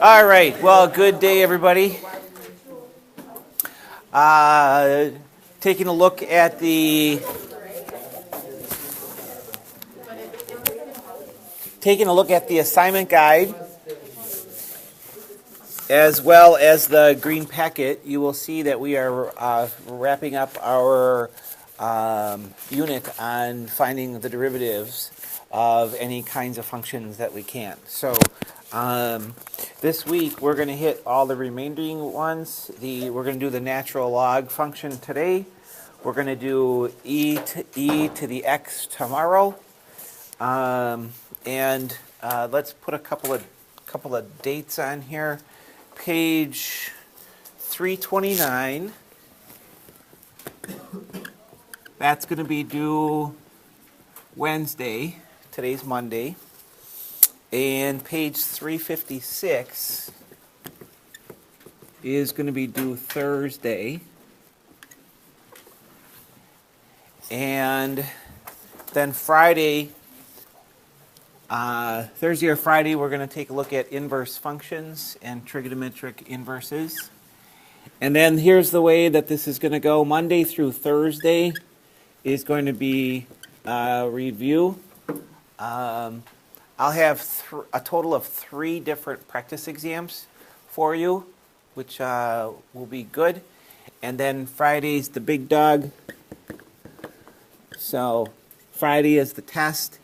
All right. Well, good day, everybody. Taking a look at the assignment guide as well as the green packet. You will see that we are wrapping up our unit on finding the derivatives of any kinds of functions that we can. So this week we're going to hit all the remaining ones. We're going to do the natural log function today. We're going to do e to the x tomorrow, and let's put a couple of dates on here. Page 329. That's going to be due Wednesday. Today's Monday. And page 356 is going to be due Thursday. And then Friday, Thursday or Friday, we're going to take a look at inverse functions and trigonometric inverses. And then here's the way that this is going to go. Monday through Thursday is going to be review. I'll have a total of 3 different practice exams for you, which will be good. And then Friday's the big dog. So Friday is the test.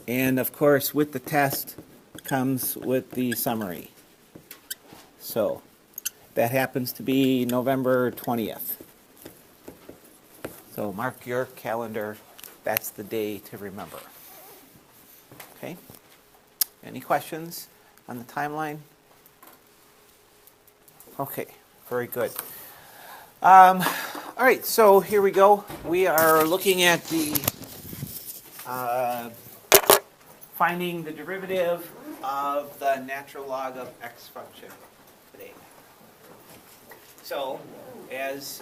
And of course, with the test comes with the summary. So that happens to be November 20th. So mark your calendar. That's the day to remember. Okay? Any questions on the timeline? Okay, very good. All right, so here we go. We are looking at the finding the derivative of the natural log of x function today. So, as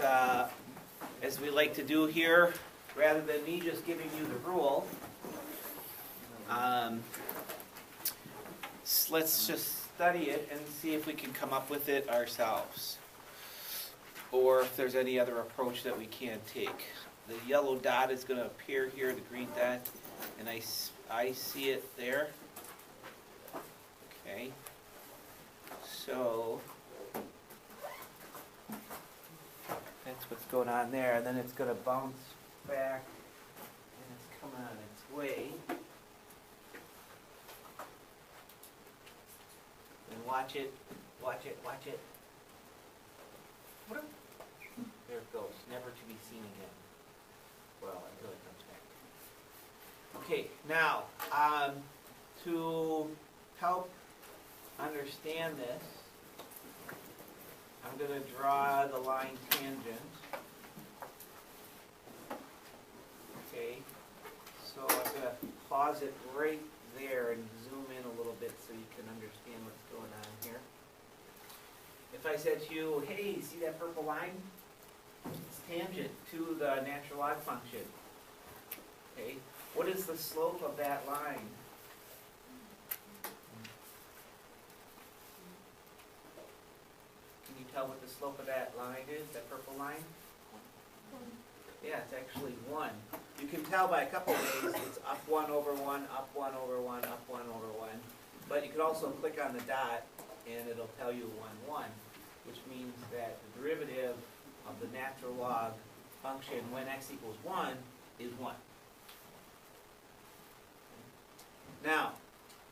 we like to do here, rather than me just giving you the rule, let's just study it and see if we can come up with it ourselves, or if there's any other approach that we can take. The yellow dot is going to appear here, the green dot, and I see it there. Okay, so that's what's going on there, and then it's going to bounce back, and it's coming on its way. And watch it, watch it, watch it. There it goes, never to be seen again. Well, until it comes back. Okay, now, to help understand this, I'm going to draw the line tangent. Okay, so I'm going to pause it right there and zoom in a little bit so you can understand what's going on here. If I said to you, hey, see that purple line? It's tangent to the natural log function. Okay, what is the slope of that line? Can you tell what the slope of that line is, that purple line? Yeah, it's actually 1. You can tell by a couple ways. It's up 1 over 1, up 1 over 1, up 1 over 1. But you could also click on the dot, and it'll tell you 1, 1, which means that the derivative of the natural log function when x equals 1 is 1. Now,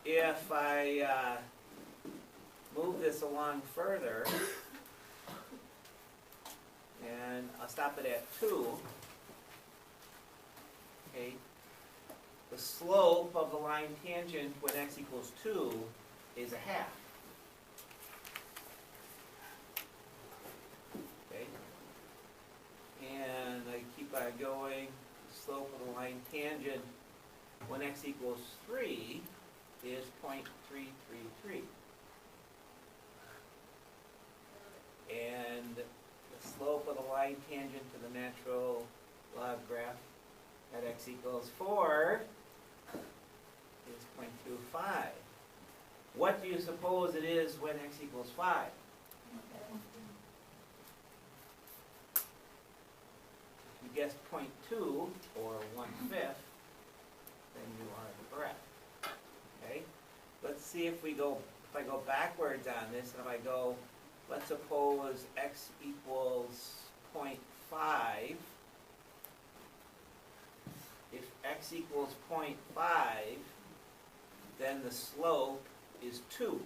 if I move this along further, and I'll stop it at 2, okay, the slope of the line tangent when x equals 2 is 1/2. Okay, and I keep on going, the slope of the line tangent when x equals 3 is 0.333. And the slope of the line tangent to the natural log graph at x equals 4 is 0.25. what do you suppose it is when x equals 5? If you guessed 0.2 or 1/5, then you are correct. Okay? Let's see if I go backwards on this, and if I go, let's suppose x equals 0.5. If x equals 0.5, then the slope is 2.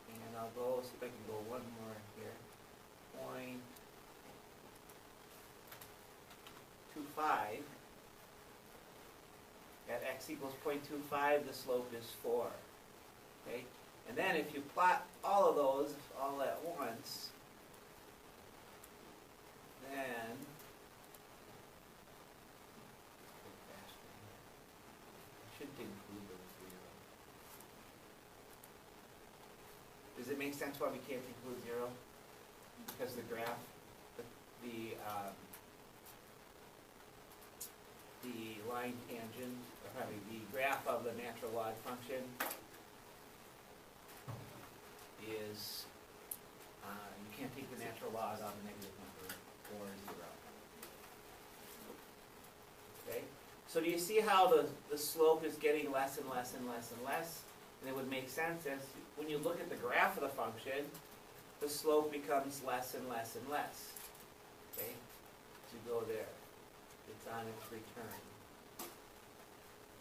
And I'll go, see if I can go one more here. 0.25. At x equals 0.25, the slope is 4. Okay? And then if you plot all of those all at once, then I should include those 0. Does it make sense why we can't include 0? Because the graph, the line tangent, or probably the graph of the natural log function is, you can't take the natural log of a negative number or 0. Okay? So do you see how the slope is getting less and less and less and less? And it would make sense as when you look at the graph of the function, the slope becomes less and less and less. Okay? As you go there. It's on its return.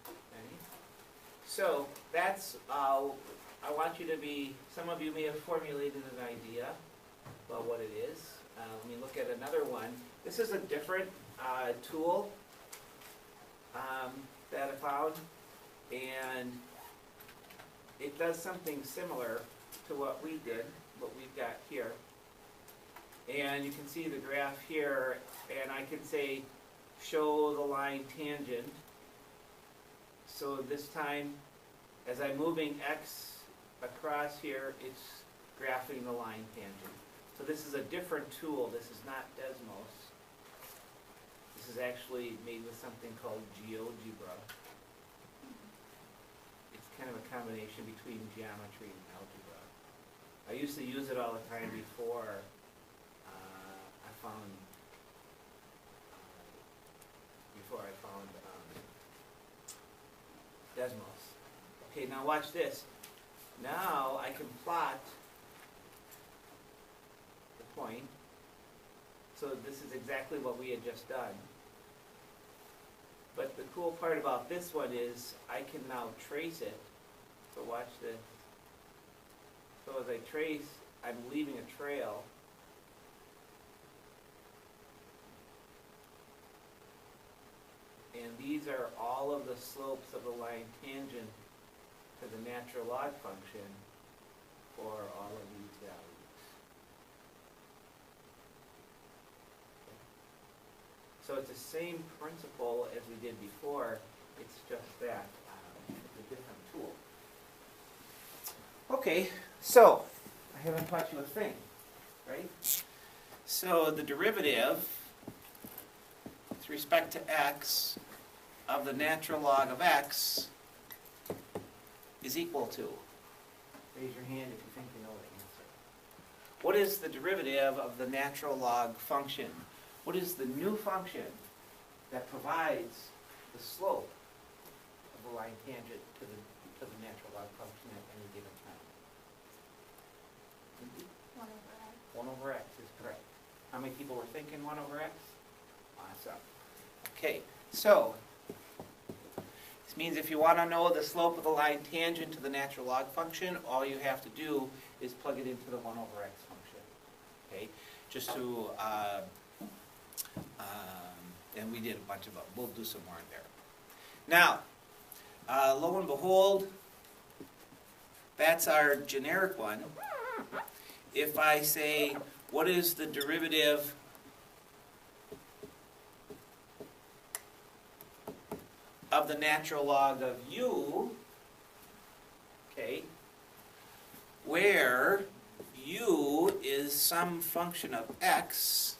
Okay? So that's, I want you to be, some of you may have formulated an idea about what it is. Let me look at another one. This is a different tool that I found, and it does something similar to what we did, what we've got here. And you can see the graph here, and I can say, show the line tangent. So this time, as I'm moving x across here, it's graphing the line tangent. So this is a different tool. This is not Desmos. This is actually made with something called Geogebra. It's kind of a combination between geometry and algebra. I used to use it all the time before I found Desmos. Okay, now watch this. Now I can plot the point. So this is exactly what we had just done. But the cool part about this one is I can now trace it. So watch this. So as I trace, I'm leaving a trail. And these are all of the slopes of the line tangent to the natural log function for all of these values. So it's the same principle as we did before, it's just that it's a different tool. Okay, so I haven't taught you a thing, right? So the derivative with respect to x of the natural log of x is equal to, raise your hand if you think you know the answer. What is the derivative of the natural log function? What is the new function that provides the slope of the line tangent to the natural log function at any given time? 1 over x. 1 over x is correct. How many people were thinking 1 over x? Awesome. Okay, so this means if you want to know the slope of the line tangent to the natural log function, all you have to do is plug it into the 1 over x function. Okay, just to, and we did a bunch of them. We'll do some more in there. Now, lo and behold, that's our generic one. If I say, what is the derivative of the natural log of u, okay, where u is some function of x,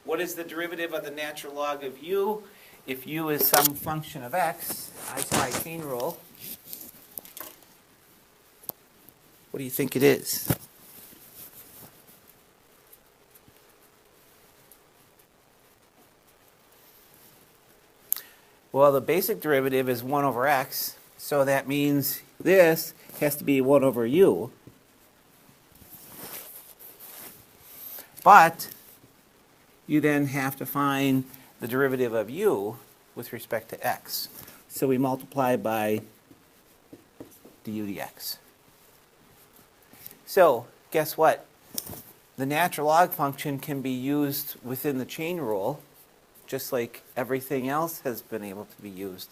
What is the derivative of the natural log of u? If u is some function of x, I apply chain rule. What do you think it is? Well, the basic derivative is 1 over x, so that means this has to be 1 over u. But you then have to find the derivative of u with respect to x. So we multiply by du dx. So guess what? The natural log function can be used within the chain rule, just like everything else has been able to be used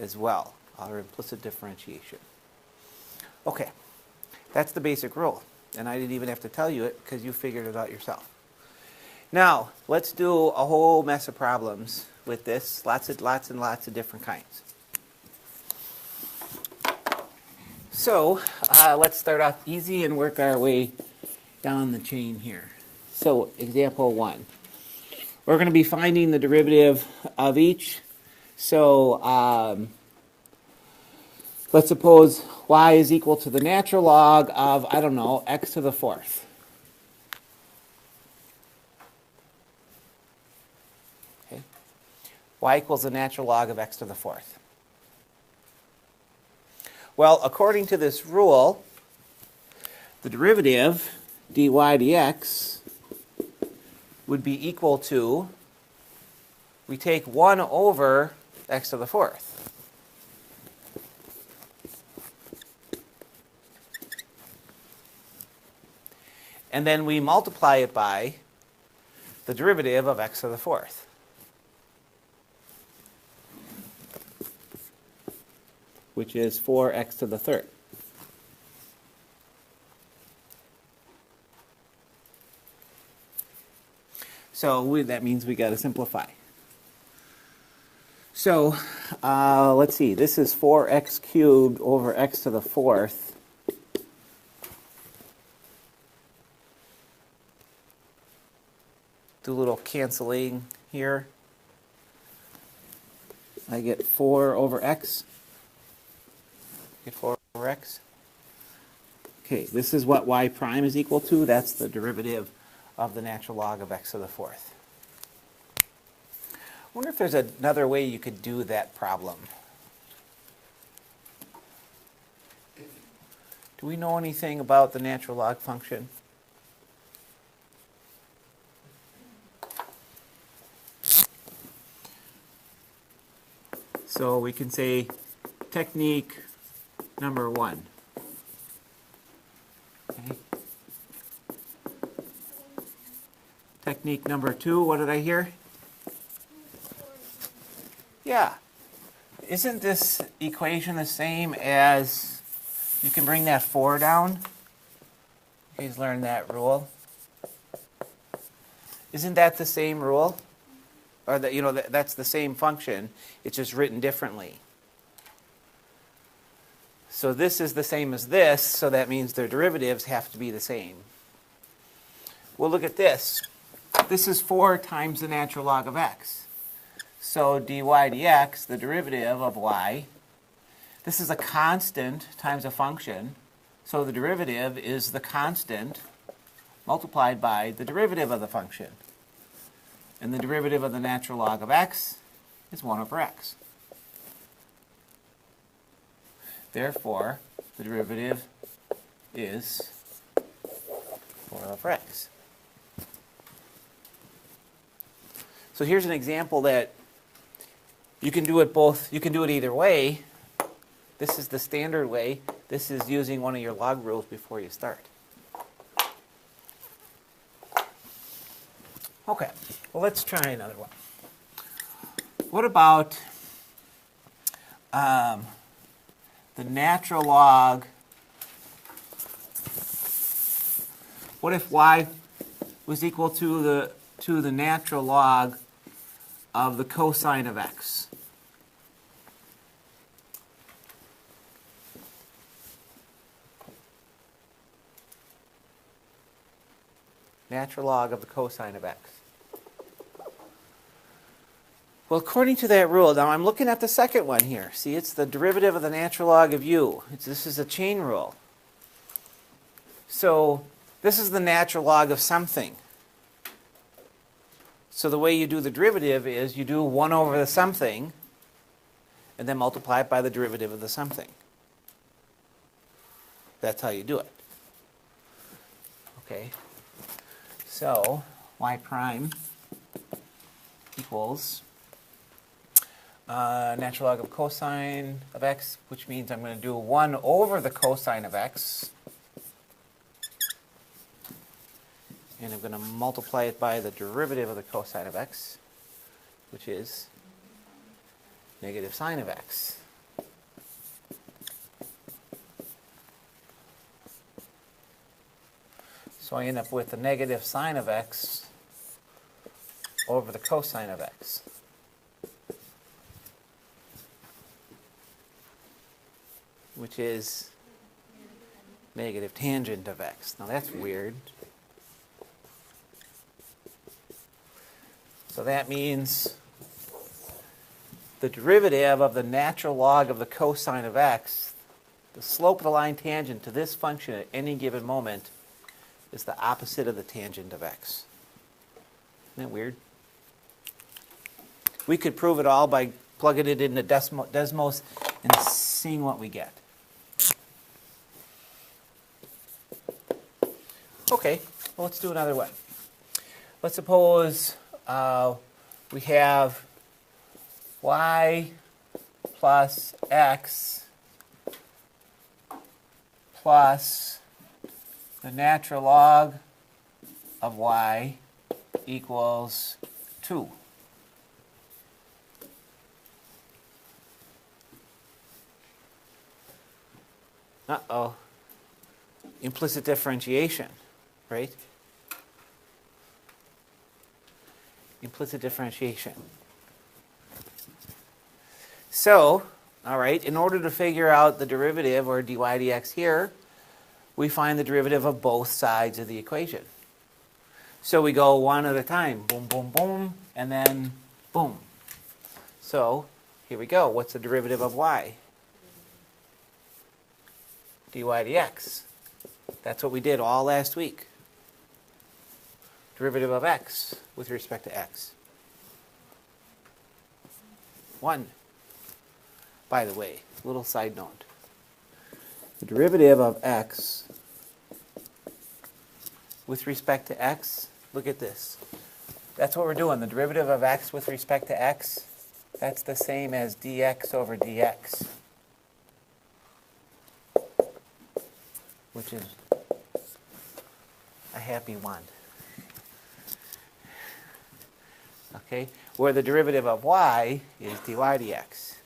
as well, our implicit differentiation. Okay, that's the basic rule. And I didn't even have to tell you it because you figured it out yourself. Now, let's do a whole mess of problems with this, lots and lots of different kinds. So let's start off easy and work our way down the chain here. So example 1. We're going to be finding the derivative of each. So let's suppose y is equal to the natural log of, I don't know, x to the 4th. Okay. Y equals the natural log of x to the 4th. Well, according to this rule, the derivative dy dx would be equal to, we take 1 over x to the 4th. And then we multiply it by the derivative of x to the 4th. Which is 4x to the 3rd. So that means we got to simplify. So let's see. This is 4x cubed over x to the 4th. Do a little canceling here. I get 4 over x. Get 4 over x. Okay, this is what y prime is equal to. That's the derivative of the natural log of x to the 4th. I wonder if there's another way you could do that problem. Do we know anything about the natural log function? So we can say technique number 1. Okay. Technique number 2, what did I hear? Yeah. Isn't this equation the same as, you can bring that 4 down? You guys learned that rule. Isn't that the same rule? Or that, you know, that's the same function, it's just written differently. So this is the same as this, so that means their derivatives have to be the same. Well, look at this. This is 4 times the natural log of x. So dy dx, the derivative of y, this is a constant times a function. So the derivative is the constant multiplied by the derivative of the function. And the derivative of the natural log of x is 1 over x. Therefore, the derivative is 4 over x. So here's an example that you can do it both. You can do it either way. This is the standard way. This is using one of your log rules before you start. Okay, well, let's try another one. What about the natural log? What if y was equal to the natural log of the cosine of x? Natural log of the cosine of x. Well, according to that rule, now I'm looking at the second one here. See, it's the derivative of the natural log of u. This is a chain rule. So this is the natural log of something. So the way you do the derivative is you do 1 over the something and then multiply it by the derivative of the something. That's how you do it. Okay. So y prime equals natural log of cosine of x, which means I'm going to do 1 over the cosine of x. And I'm going to multiply it by the derivative of the cosine of x, which is negative sine of x. So I end up with the negative sine of x over the cosine of x. Which is negative tangent of x. Now that's weird. So that means the derivative of the natural log of the cosine of x, the slope of the line tangent to this function at any given moment, is the opposite of the tangent of x. Isn't that weird? We could prove it all by plugging it into Desmos and seeing what we get. Okay, well, let's do another one. Let's suppose we have y plus x plus the natural log of y equals 2. Uh-oh. Implicit differentiation, right? Implicit differentiation. So, all right, in order to figure out the derivative, or dy dx here, we find the derivative of both sides of the equation. So we go one at a time. Boom, boom, boom, and then boom. So here we go. What's the derivative of y? Dy dx. That's what we did all last week. Derivative of x with respect to x. 1. By the way, little side note. The derivative of x with respect to x, look at this. That's what we're doing. The derivative of x with respect to x, that's the same as dx over dx, which is a happy one. Okay, where the derivative of y is dy dx.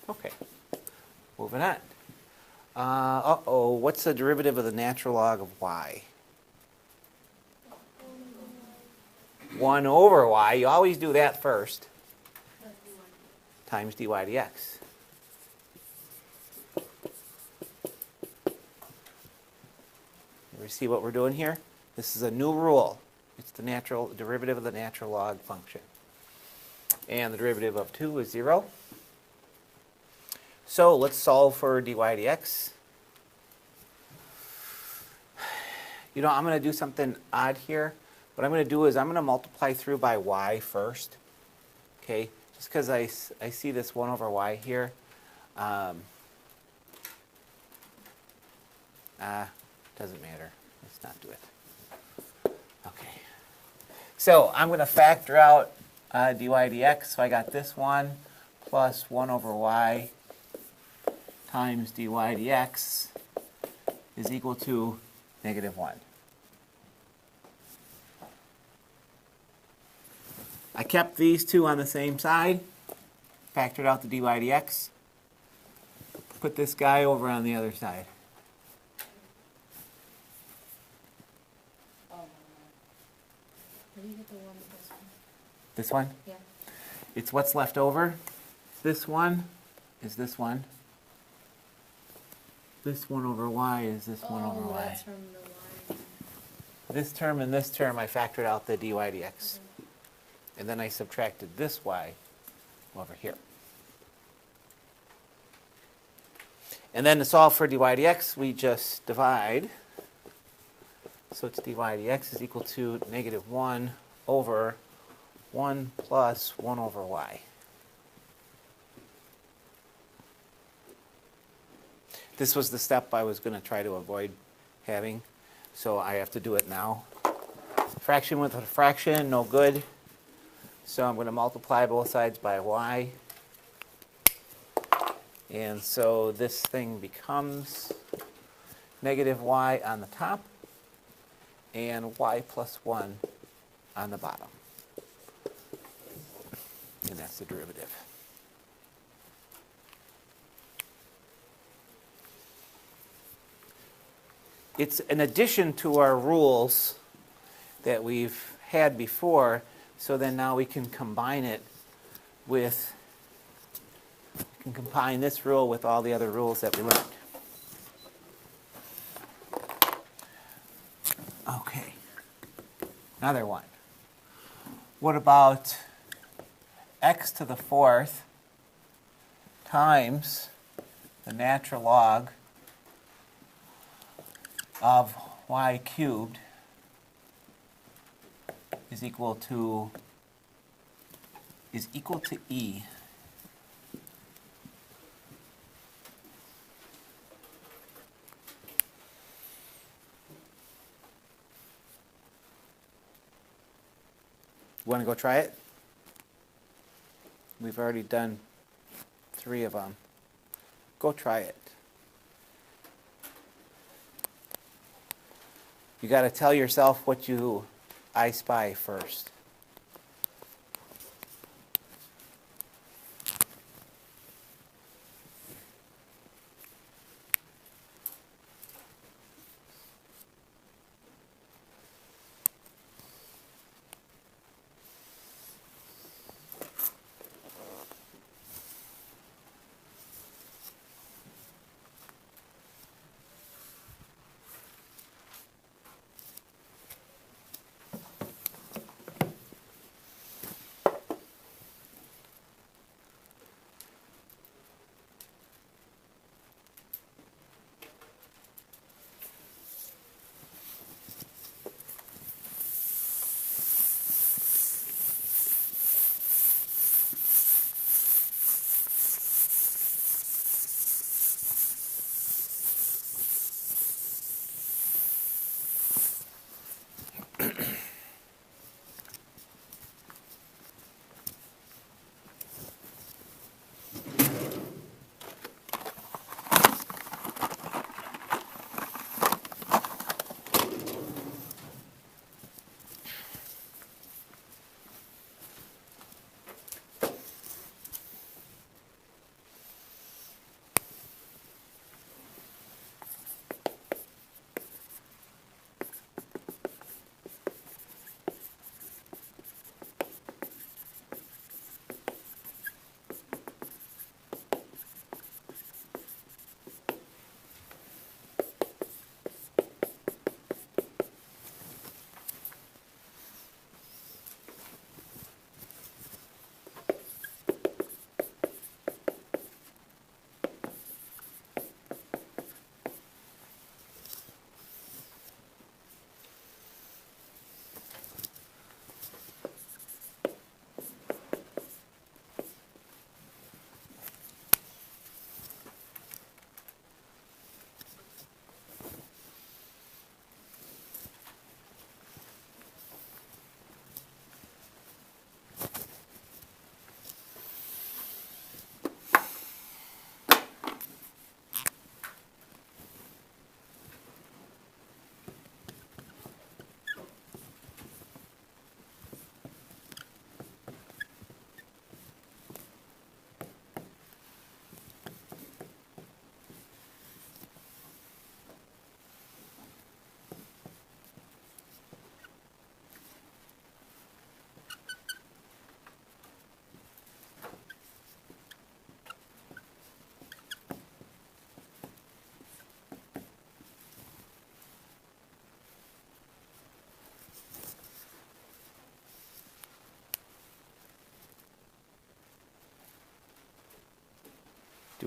Okay, moving on. Uh-oh, what's the derivative of the natural log of y? 1 over y. You always do that first. Times dy dx. You see what we're doing here? This is a new rule. It's the natural derivative of the natural log function. And the derivative of 2 is 0. So let's solve for dy dx. You know, I'm going to do something odd here. What I'm going to do is I'm going to multiply through by y first. Okay, just because I see this 1 over y here. Doesn't matter. Let's not do it. Okay. So I'm going to factor out dy dx. So I got this one plus 1 over y times dy dx is equal to negative 1. I kept these two on the same side, factored out the dy dx, put this guy over on the other side. Did you get the one with this one? This one? Yeah. It's what's left over. This one is this one. This 1 over y is this 1 over y. That's from the y. This term and this term, I factored out the dy dx. And then I subtracted this y over here. And then to solve for dy dx, we just divide. So it's dy dx is equal to negative 1 over 1 plus 1 over y. This was the step I was going to try to avoid having, so I have to do it now. Fraction with a fraction, no good. So I'm going to multiply both sides by y. And so this thing becomes negative y on the top and y plus 1 on the bottom. And that's the derivative. It's an addition to our rules that we've had before, so then now we can combine it with, we can combine this rule with all the other rules that we learned. Okay, another one. What about x to the 4th times the natural log of y cubed is equal to e. You want to go try it? We've already done 3 of them. Go try it. You got to tell yourself what you I spy first.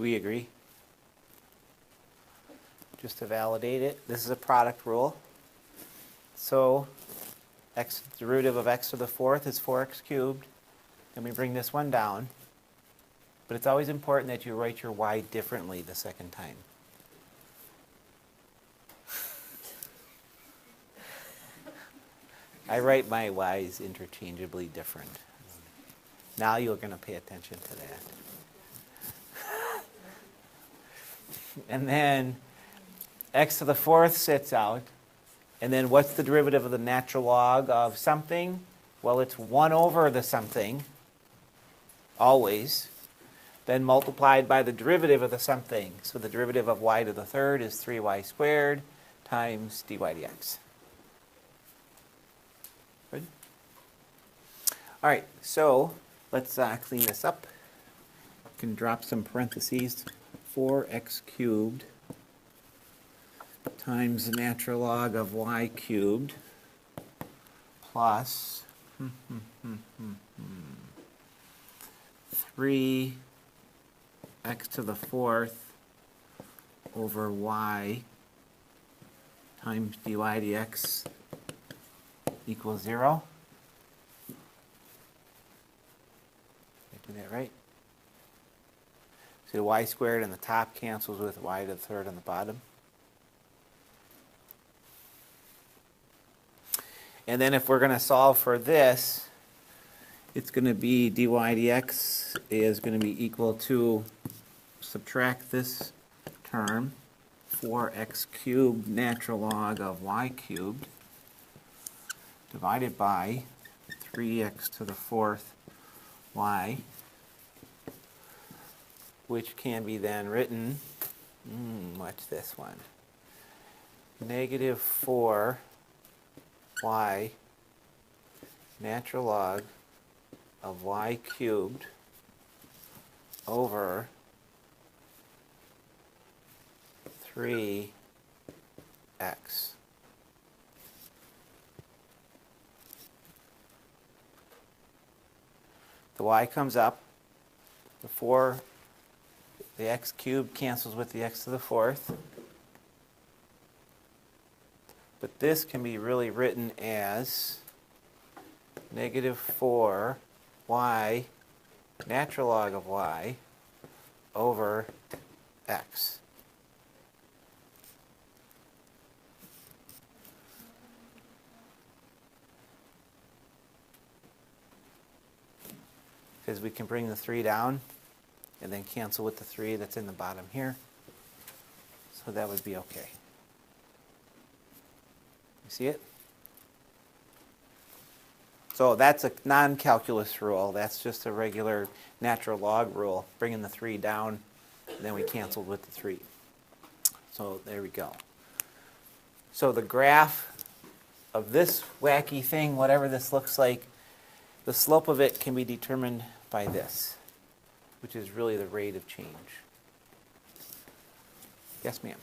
Do we agree? Just to validate it, this is a product rule. So x, derivative of x to the fourth is 4x cubed. And we bring this one down. But it's always important that you write your y differently the second time. I write my y's interchangeably different. Now you're going to pay attention to that. And then x to the fourth sits out. And then what's the derivative of the natural log of something? Well, it's 1 over the something, always. Then multiplied by the derivative of the something. So the derivative of y to the third is 3y squared times dy dx. Good? All right, so let's clean this up. You can drop some parentheses. 4x cubed times the natural log of y cubed plus 3x to the fourth over y times dy dx equals 0. Did I do that right? So the y squared on the top cancels with y to the third on the bottom. And then if we're going to solve for this, it's going to be dy dx is going to be equal to, subtract this term, 4x cubed natural log of y cubed divided by 3x to the fourth y, which can be then written, watch this one, negative 4y natural log of y cubed over 3x. The y comes up, the x cubed cancels with the x to the fourth. But this can be really written as negative 4y natural log of y over x. Because we can bring the 3 down and then cancel with the 3 that's in the bottom here. So that would be okay. You see it? So that's a non-calculus rule. That's just a regular natural log rule, bringing the 3 down, and then we canceled with the 3. So there we go. So the graph of this wacky thing, whatever this looks like, the slope of it can be determined by this, which is really the rate of change. Yes, ma'am?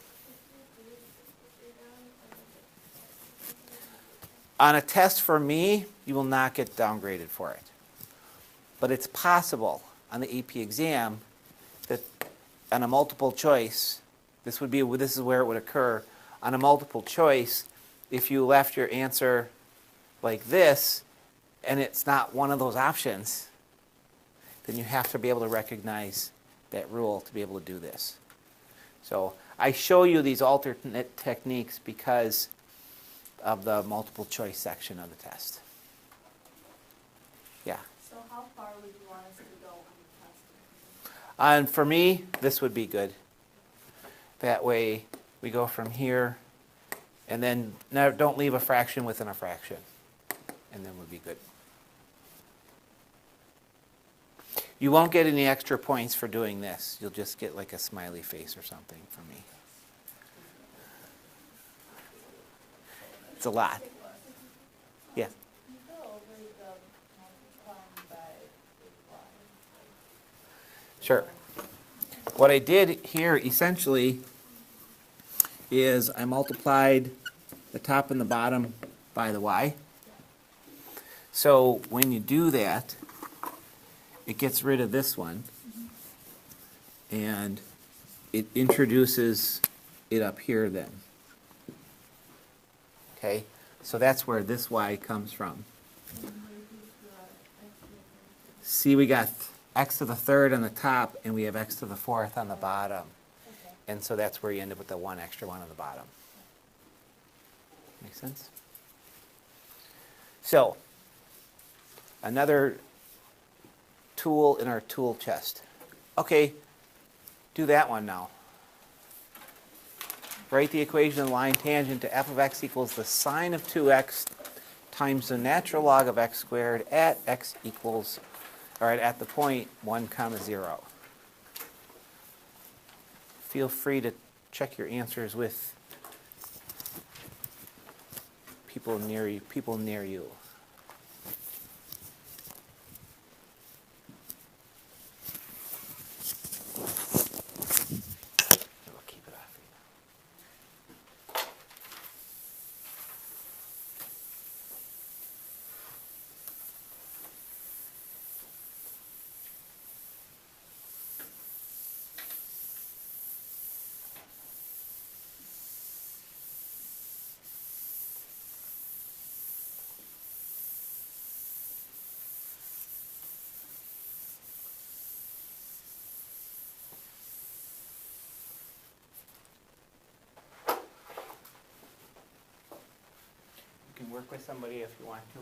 On a test for me, you will not get downgraded for it. But it's possible on the AP exam that on a multiple choice, this is where it would occur. On a multiple choice, if you left your answer like this, and it's not one of those options, then you have to be able to recognize that rule to be able to do this. So I show you these alternate techniques because of the multiple choice section of the test. Yeah? So how far would you want us to go on the test? And for me, this would be good. That way we go from here, and then now don't leave a fraction within a fraction, and then we'll be good. You won't get any extra points for doing this. You'll just get like a smiley face or something from me. It's a lot. Yeah. Sure. What I did here essentially is I multiplied the top and the bottom by the y. So when you do that, it gets rid of this one. And it introduces it up here then. Okay, so that's where this y comes from. See, we got x to the third on the top, and we have x to the fourth on the bottom. Okay. And so that's where you end up with the one extra one on the bottom. Make sense? So, another tool in our tool chest. Okay, do that one now. Write the equation of the line tangent to f of x equals the sine of 2x times the natural log of x squared at x equals, all right, at the point 1 comma 0. Feel free to check your answers with people near you. We'll keep it off. You can work with somebody if you want to.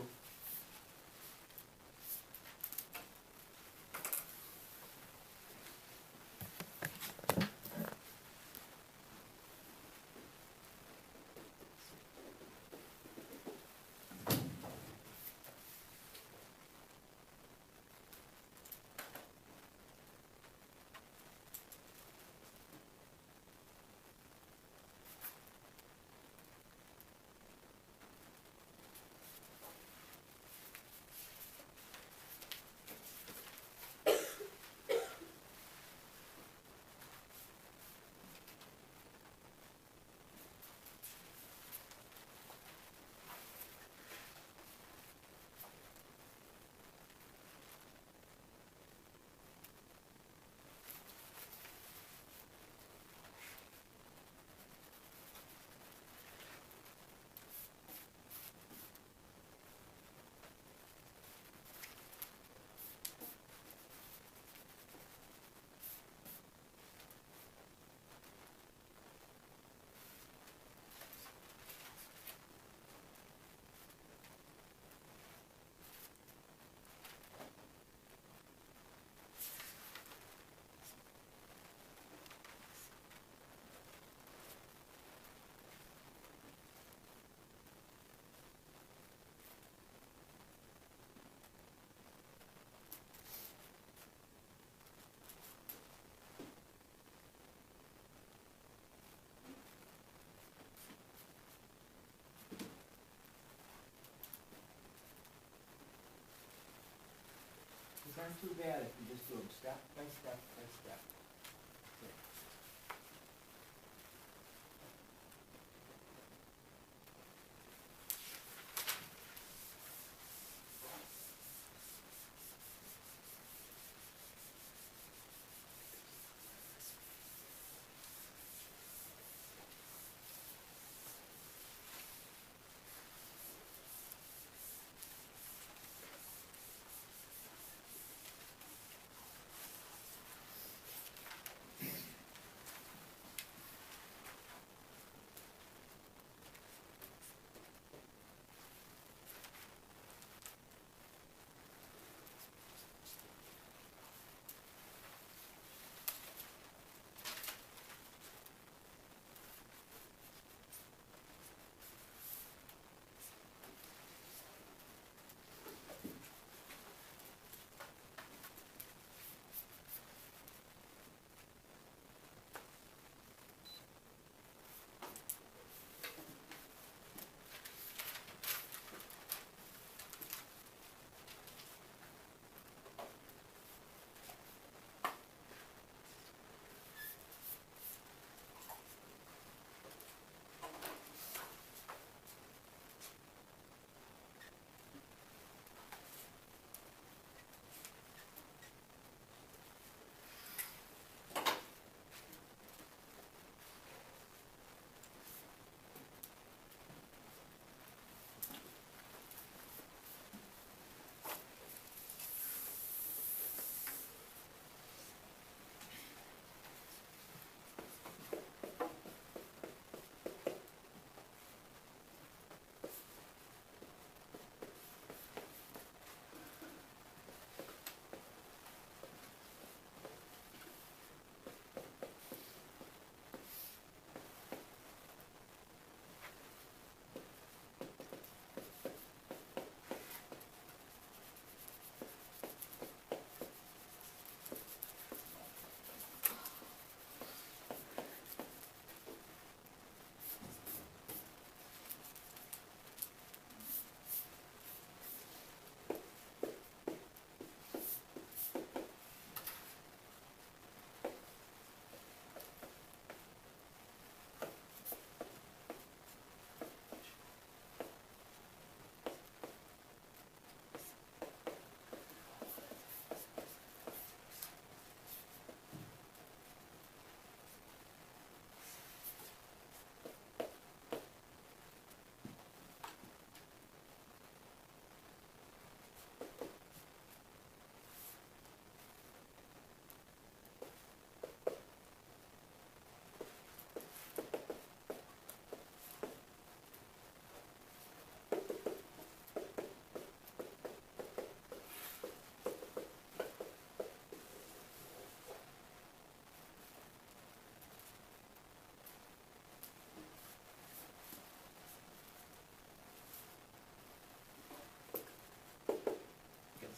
These aren't too bad if you just do them step by step by step.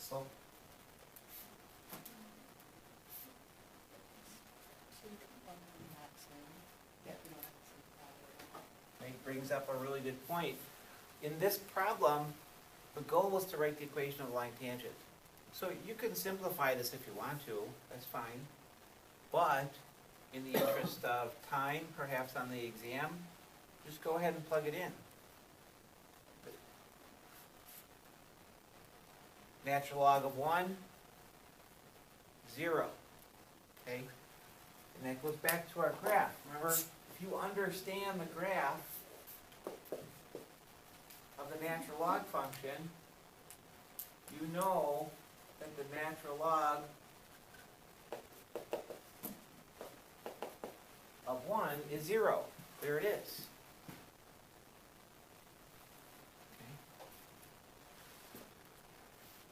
slope? Yeah. It brings up a really good point. In this problem, the goal was to write the equation of line tangent. So you can simplify this if you want to, that's fine. But in the interest of time, perhaps on the exam, just go ahead and plug it in. Natural log of 1, 0. Okay? And that goes back to our graph. Remember, if you understand the graph of the natural log function, you know that the natural log of 1 is 0. There it is.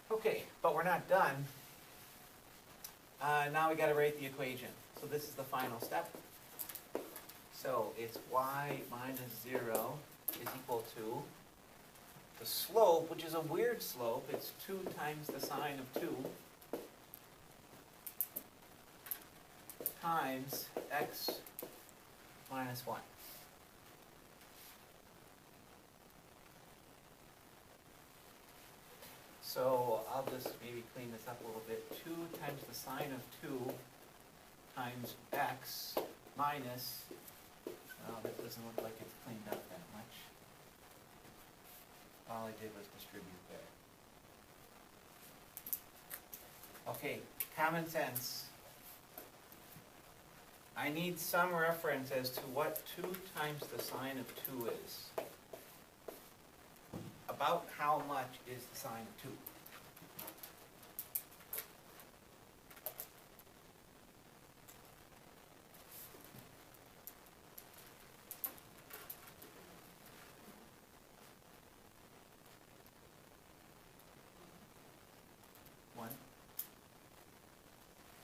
Okay, but we're not done. Now we got to write the equation. So this is the final step. So it's y minus 0 is equal to the slope, which is a weird slope. It's 2 times the sine of 2 times x minus 1. So I'll just maybe clean this up a little bit. 2 times the sine of 2 times x minus, that doesn't look like it's cleaned up that much. All I did was distribute there. Okay, common sense. I need some reference as to what 2 times the sine of 2 is. About how much is the sine of 2?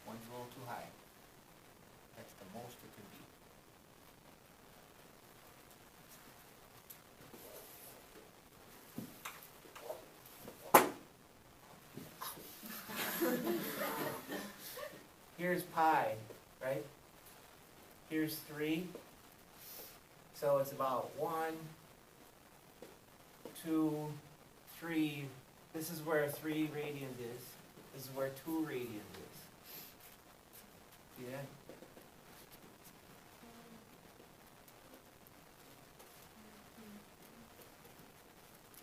One's a little too high. That's the most it could be. Here's pi, right? Here's 3. So it's about 1, 2, 3. This is where 3 radians is. This is where 2 radians is. See that?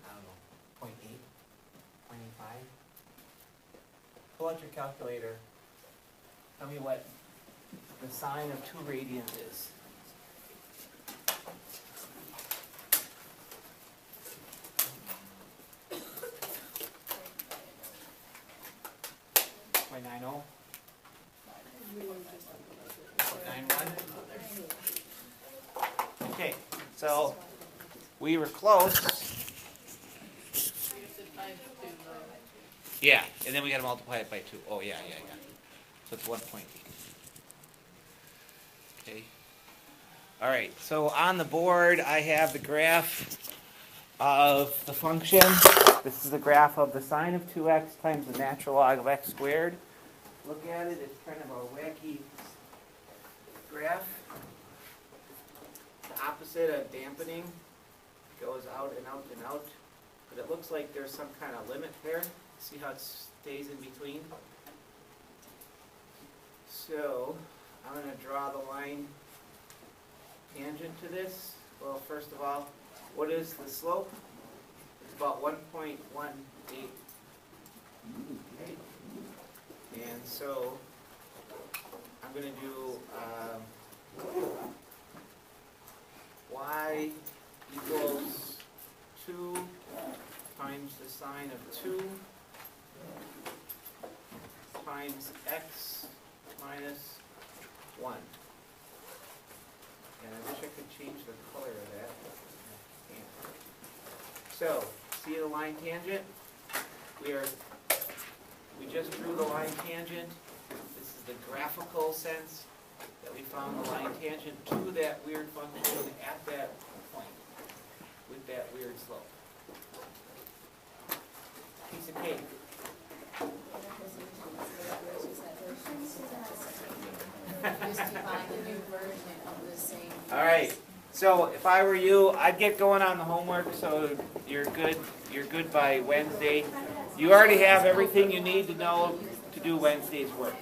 I don't know, 0.8, 0.85. Pull out your calculator. Tell me what the sine of 2 radians is. 0.90. 0.91. Okay, so we were close. Yeah, and then we got to multiply it by 2. Oh, yeah. So it's 1.8. Okay. All right, so on the board I have the graph of the function. This is the graph of the sine of 2x times the natural log of x squared. Look at it, it's kind of a wacky graph. The opposite of dampening goes out and out and out. But it looks like there's some kind of limit there. See how it stays in between? So I'm going to draw the line tangent to this. Well, first of all, what is the slope? It's about 1.18. Okay. And so I'm going to do y equals 2 times the sine of 2 times x minus 1. And I wish I could change the color of that. I can't. So, see the line tangent? We just drew the line tangent. This is the graphical sense that we found the line tangent to that weird function at that point with that weird slope. Piece of cake. find a new version of the same. All right. So if I were you, I'd get going on the homework so you're good. You're good by Wednesday. You already have everything you need to know to do Wednesday's work.